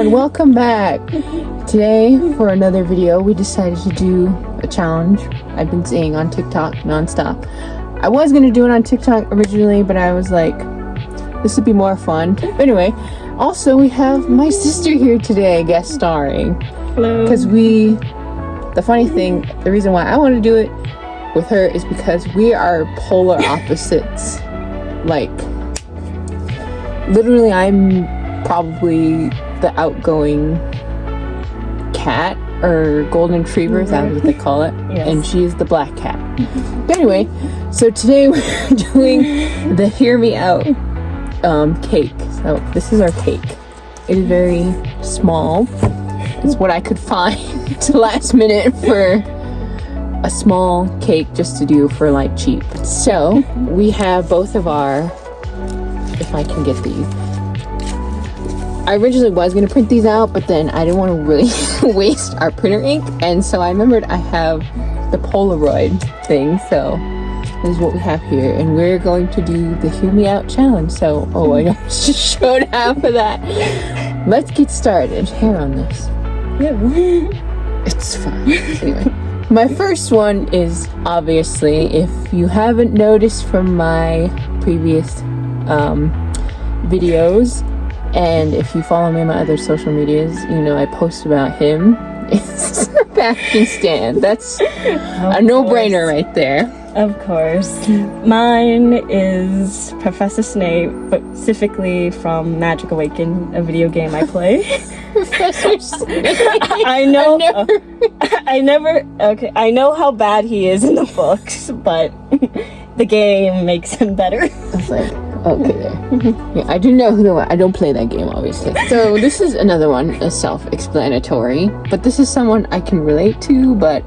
everyone, welcome back. Today for another video we decided to do a challenge I've been seeing on TikTok nonstop. I was going to do it on TikTok originally, but I was like, this would be more fun. But anyway, also we have my sister here today guest starring. Hello. Because the funny thing, the reason why I want to do it with her is because we are polar opposites. Like, literally I'm probably the outgoing cat or golden retriever, that's what they call it. Yes. And she's the black cat. But anyway, so today we're doing the Hear Me Out cake. So this is our cake. It is very small. It's what I could find last minute for a small cake just to do for like cheap. So we have both of our, if I can get these. I originally was going to print these out, but then I didn't want to really waste our printer ink, and so I remembered I have the Polaroid thing, so this is what we have here, and we're going to do the Hear Me Out challenge. So, I just showed half of that. Let's get started. Hair on this. Yeah. It's fun. Anyway, my first one is obviously, if you haven't noticed from my previous videos, and if you follow me on my other social medias, you know I post about him. It's Sebastian Stan. That's a no-brainer right there. Of course. Mine is Professor Snape, but specifically from Magic Awaken, a video game I play. Professor Snape. I know. I know how bad he is in the books, but the game makes him better. I was like, okay there. Yeah, I do know who I don't play that game, obviously. So this is another one, a self-explanatory, but this is someone I can relate to, but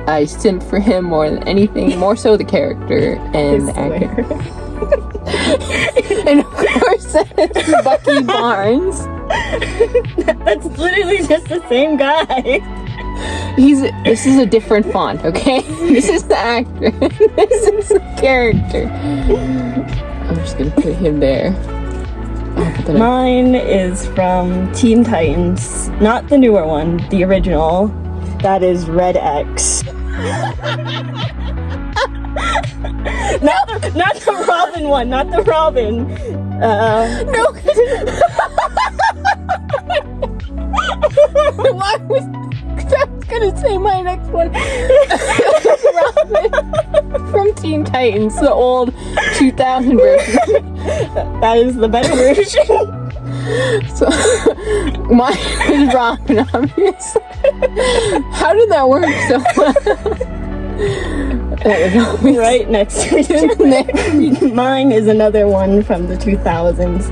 I simp for him more than anything, more so the character and the actor. And of course, that's Bucky Barnes. That's literally just the same guy. This is a different font, okay? This is the actor. This is the character. I'm just gonna put him there. Mine is from Teen Titans, not the newer one, the original. That is Red X. Not the Robin one, not the Robin. No. Why was I was gonna say my next one? Robin from Teen Titans, the old 2000 version. That is the better version. So mine is Robin, obviously. How did that work so well? Right next to each other. Mine is another one from the 2000s.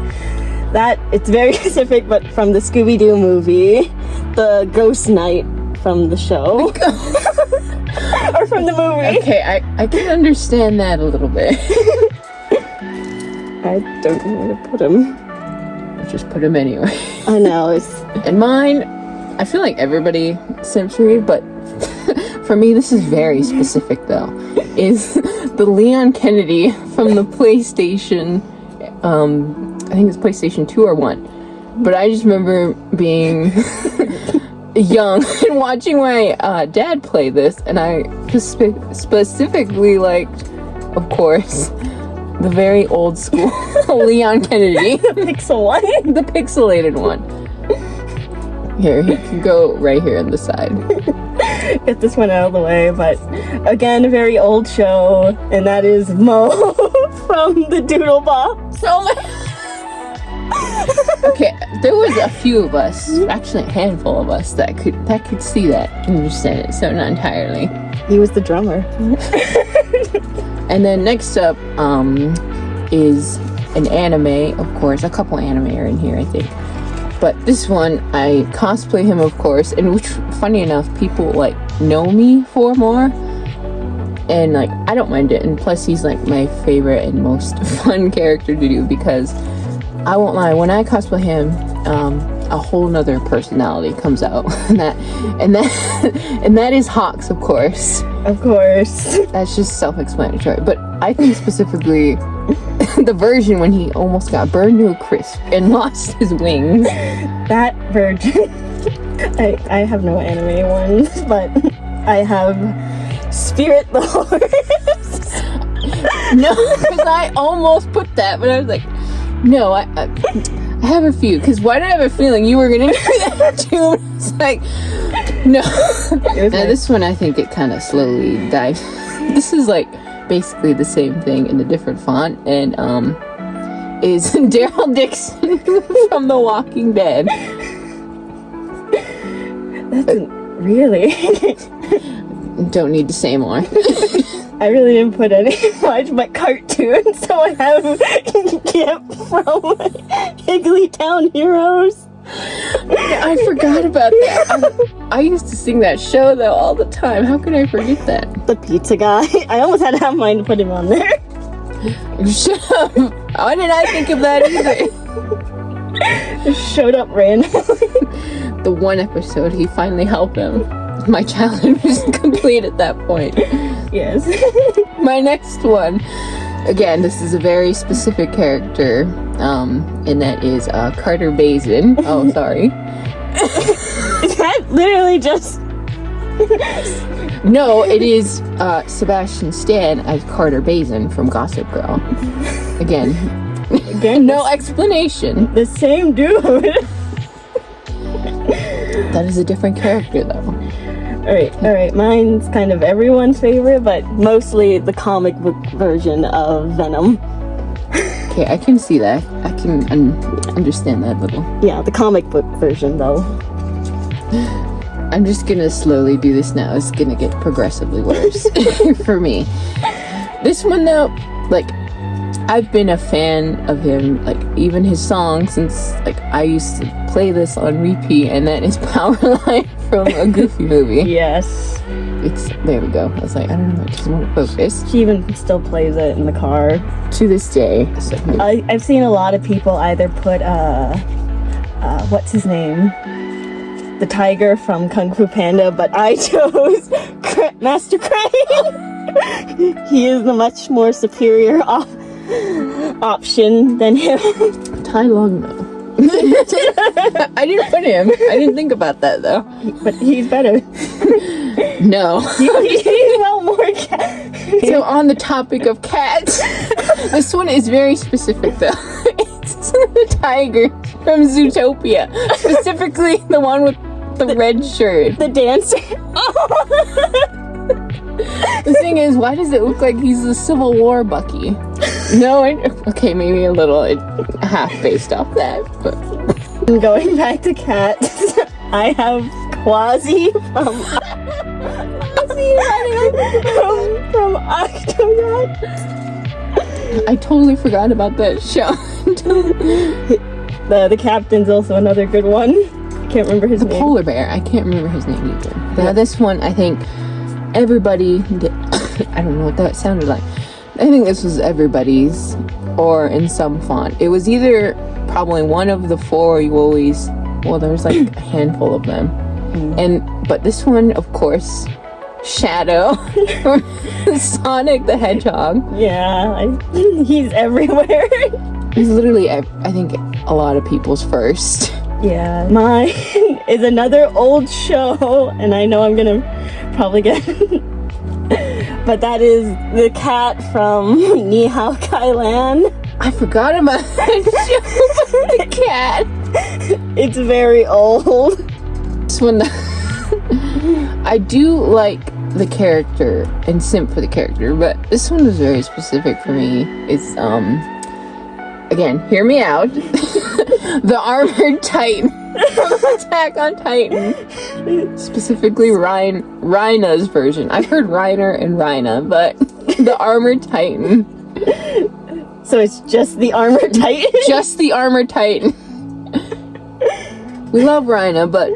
That, it's very specific, but from the Scooby-Doo movie, the Ghost Knight from the show. Or from the movie. Okay, I can understand that a little bit. I don't know where to put him. Just put him anyway. I know, And mine, I feel like everybody simps for me, but for me, this is very specific though, is the Leon Kennedy from the PlayStation, I think it's PlayStation 2 or 1. But I just remember being young and watching my dad play this, and I specifically liked, of course, the very old school Leon Kennedy. the pixel one. The pixelated one. Here, he can go right here on the side. Get this one out of the way, but again, a very old show, and that is Mo from the Doodle Box. So okay, there was a few of us, actually a handful of us, that could see that and understand it, so not entirely. He was the drummer. And then next up is an anime, of course. A couple anime are in here, I think. But this one, I cosplay him, of course, and which, funny enough, people like know me for more. And like, I don't mind it. And plus, he's like my favorite and most fun character to do, because I won't lie, when I cosplay him, a whole nother personality comes out. and that is Hawks, of course. Of course. That's just self-explanatory. But I think specifically the version when he almost got burned to a crisp and lost his wings. that version. I have no anime ones, but I have Spirit the Horse. No, because I almost put that, but I was like, no, I have a few. Because why did I have a feeling you were gonna do that too? It's like, no. Now this one, I think it kind of slowly died. This is like basically the same thing in a different font, and is Daryl Dixon from The Walking Dead. That's really. Don't need to say more. I really didn't put any much but cartoons, so I have Gimp from Higglytown Heroes. I forgot about that. I used to sing that show though all the time. How could I forget that? The pizza guy. I almost had to have mine to put him on there. Shut up. Why did I think of that either? Just showed up randomly. The one episode he finally helped him. My childhood was complete at that point. Yes. My next one, again, this is a very specific character, and that is Carter Bazin. Oh, sorry. Is that literally just... No, it is Sebastian Stan as Carter Bazin from Gossip Girl. Again, no explanation. The same dude. That is a different character, though. Alright. Mine's kind of everyone's favorite, but mostly the comic book version of Venom. Okay, I can see that. I can understand that a little. Yeah, the comic book version, though. I'm just gonna slowly do this now. It's gonna get progressively worse for me. This one, though, like, I've been a fan of him, like, even his songs, since, like, I used to play this on repeat, and that is Powerline from a Goofy movie. Yes. There we go. I was like, I don't know, I just want to focus. She even still plays it in the car. To this day. So, I've seen a lot of people either put, what's his name? The tiger from Kung Fu Panda, but I chose Master Crane. He is the much more superior option than him. Tai Lung, though. I didn't put him. I didn't think about that, though. But he's better. No. He's well more cat. So on the topic of cats, this one is very specific, though. It's the tiger from Zootopia. Specifically the one with the red shirt. The dancer. The thing is, why does it look like he's the Civil War Bucky? No, okay, maybe a little half based off that, but... Going back to cats, I have Quasi from Octonauts. I totally forgot about that show. The captain's also another good one. I can't remember his name. Polar bear. I can't remember his name either. Now this one, I think everybody did. I don't know what that sounded like. I think this was everybody's, or in some font. It was either probably one of the four you always... Well, there's like a handful of them. But this one, of course, Shadow from Sonic the Hedgehog. Yeah, he's everywhere. He's literally, I think, a lot of people's first. Yeah, mine is another old show, and I know I'm gonna probably get... But that is the cat from Ni Hao Kai Lan. I forgot about that show about the cat. It's very old. This one, I do like the character and simp for the character, but this one was very specific for me. It's, again, hear me out. The Armored Titan. Attack on Titan. Specifically Rhina's version. I've heard Reiner and Rhina, but the Armored Titan. So it's just the Armored Titan? Just the Armored Titan. We love Rhina, but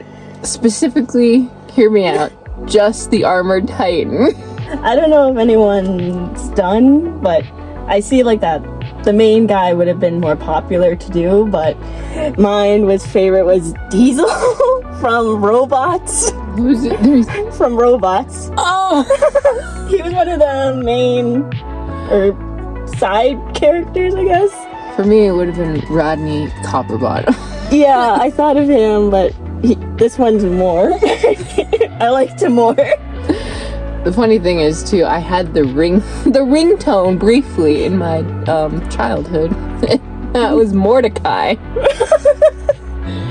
specifically, hear me out, just the Armored Titan. I don't know if anyone's done, but I see like that the main guy would have been more popular to do, but mine was Diesel from Robots. Who's it? From Robots. Oh! He was one of the main, or side characters, I guess. For me, it would have been Rodney Copperbottom. Yeah, I thought of him, but this one's more. I liked him more. The funny thing is too, I had the ringtone briefly in my childhood. That was Mordecai.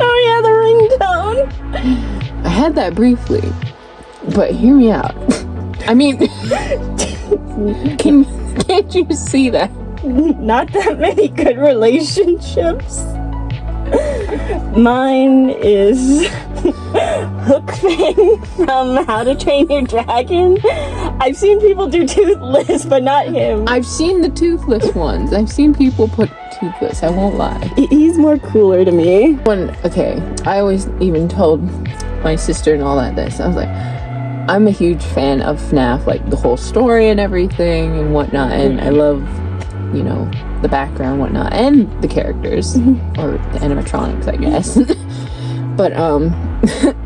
Oh yeah, the ringtone. I had that briefly, but hear me out. I mean, can't you see that? Not that many good relationships. Mine is Hook Fang from How to Train Your Dragon. I've seen people do Toothless, but not him. I've seen the toothless ones. I've seen people put toothless, I won't lie. He's more cooler to me. I always even told my sister and all that this. I was like, I'm a huge fan of FNAF, like the whole story and everything and whatnot, and I love, you know, the background, whatnot, and the characters, or the animatronics, I guess. But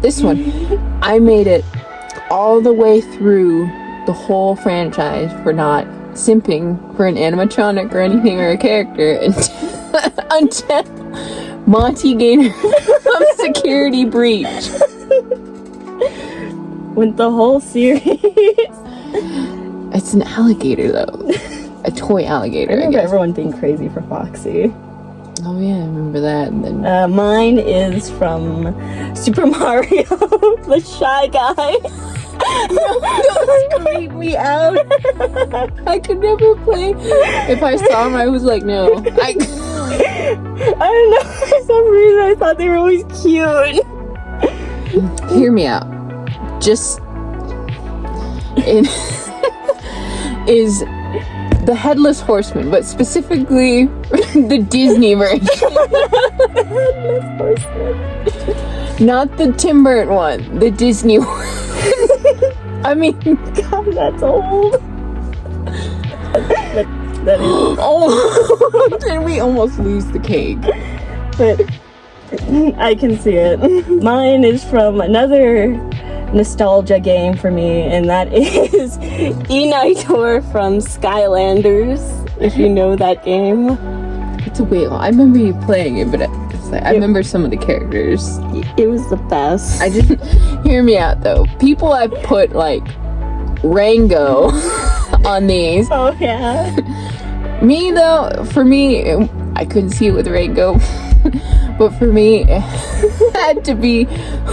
this one, I made it all the way through the whole franchise for not simping for an animatronic or anything or a character until Monty Gator from Security Breach. With the whole series. It's an alligator though. A toy alligator, I remember guess. everyone being crazy for Foxy. Oh yeah, I remember that. And then Mine is from Super Mario, the Shy Guy. Those creep me out. I could never play. If I saw him, I was like, no. I don't know, for some reason I thought they were always cute. Hear me out. Just is the Headless Horseman, but specifically the Disney version. Headless Horseman. Not the Tim Burton one, the Disney one. I mean, God, that's old. That is. oh, did we almost lose the cake? But I can see it. Mine is from another nostalgia game for me, and that is Enitor from Skylanders, if you know that game. It's a whale. I remember you playing it, but it's like, I remember some of the characters. It was the best. I didn't hear me out though. People have put like Rango on these. Oh yeah. Me though, for me, I couldn't see it with Rango. But for me, it had to be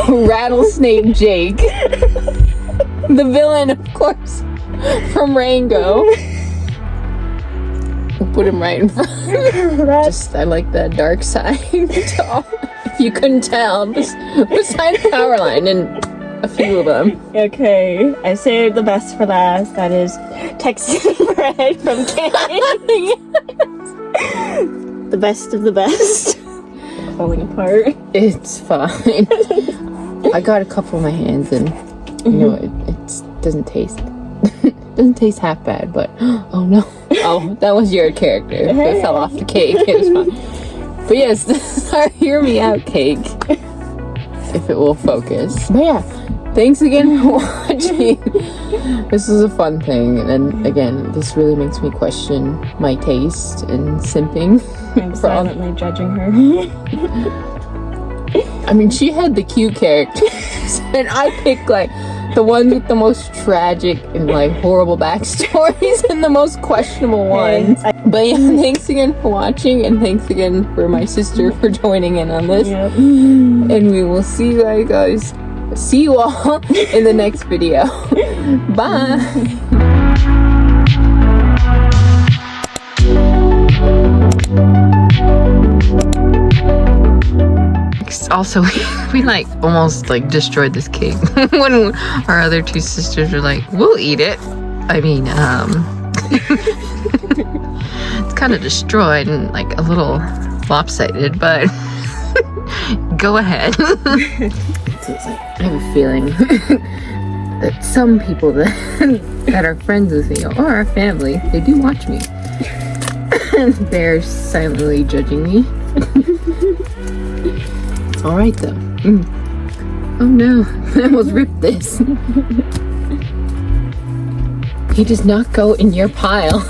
Rattlesnake Jake. The villain, of course, from Rango. Put him right in front. I like that dark side. If you couldn't tell, besides Powerline and a few of them. Okay, I saved the best for last. That is Texan Bread from Candy. The best of the best. Falling apart. It's fine. I got a couple in my hands, and you know it doesn't taste half bad. But oh no, that was your character. It fell off the cake. It was fine. But yes, this is our Hear Me Out cake. If it will focus. But yeah, thanks again for watching. This is a fun thing, and again, this really makes me question my taste in simping. I'm silently judging her. I mean, she had the cute characters, and I picked like the ones with the most tragic and like horrible backstories and the most questionable ones. But yeah, thanks again for watching, and thanks again for my sister for joining in on this. Yep. And we will see you guys. See you all in the next video. Bye. Also, we like almost like destroyed this cake when our other two sisters were like, we'll eat it. I mean, it's kind of destroyed and like a little lopsided, but go ahead. So it's like, I have a feeling that some people that are friends with me or our family, they do watch me. They're silently judging me. It's alright though. Oh no, I almost ripped this. He does not go in your pile.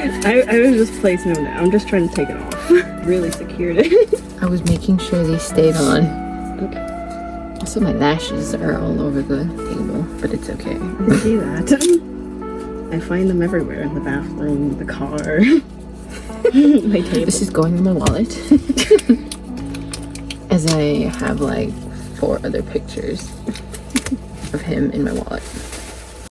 I was just placing them down. I'm just trying to take it off. Really secured it. I was making sure they stayed on. Okay. Also, my lashes are all over the table, but it's okay. I see that. I find them everywhere, in the bathroom, the car, my table. This is going in my wallet. As I have like 4 other pictures of him in my wallet.